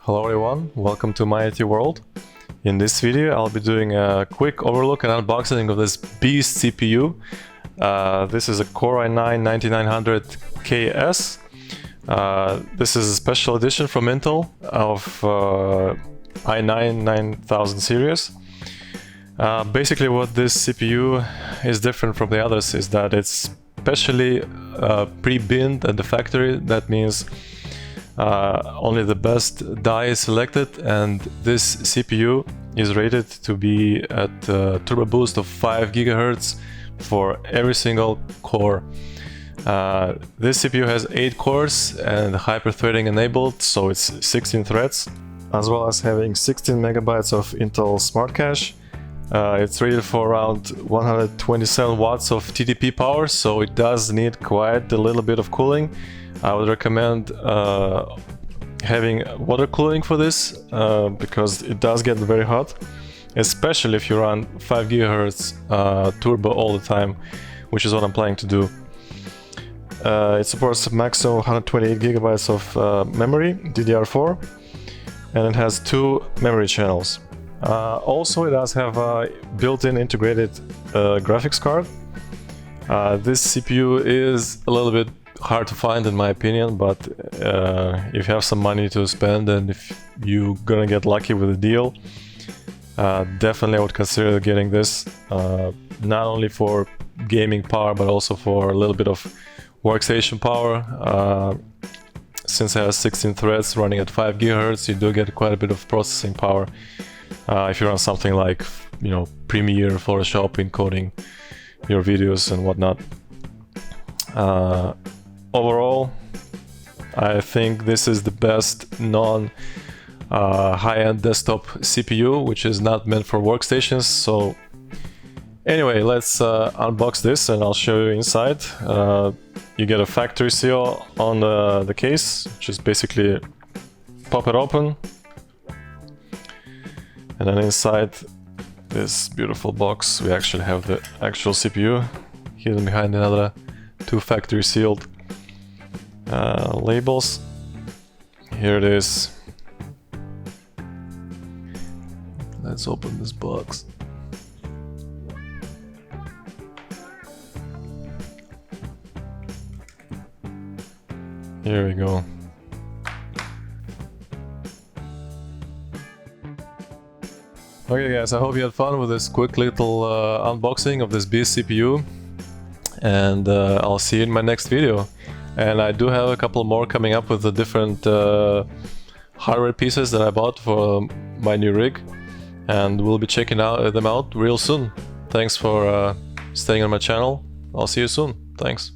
Hello everyone, welcome to my IT world. In this video I'll be doing a quick overlook and unboxing of this beast CPU. This is a Core i9-9900KS. This is a special edition from Intel of i9-9000 series. Basically what this CPU is different from the others is that it's specially pre-binned at the factory. That means only the best die is selected, and this CPU is rated to be at a turbo boost of 5 GHz for every single core. This CPU has 8 cores and hyper-threading enabled, so it's 16 threads, as well as having 16 megabytes of Intel Smart Cache. It's rated for around 127 watts of TDP power, so it does need quite a little bit of cooling. I would recommend having water cooling for this because it does get very hot, especially if you run 5 GHz turbo all the time, which is what I'm planning to do. It supports a maximum 128 gigabytes of memory, DDR4, and it has 2 memory channels. Also, it does have a built-in integrated graphics card. This CPU is a little bit hard to find in my opinion, but if you have some money to spend and if you're gonna get lucky with a deal, definitely I would consider getting this, not only for gaming power but also for a little bit of workstation power. Since it has 16 threads running at 5 GHz, you do get quite a bit of processing power if you run something like, you know, Premiere, Photoshop, encoding your videos and whatnot. Overall, I think this is the best high-end desktop CPU, which is not meant for workstations. So anyway, let's unbox this and I'll show you inside. You get a factory seal on the case, which is basically pop it open, and then inside this beautiful box we actually have the actual CPU hidden behind another 2 factory sealed labels. Here it is. Let's open this box. Here we go. Okay guys, I hope you had fun with this quick little unboxing of this beast CPU, and I'll see you in my next video. And I do have a couple more coming up with the different hardware pieces that I bought for my new rig, and we'll be checking them out real soon. Thanks for staying on my channel. I'll see you soon. Thanks.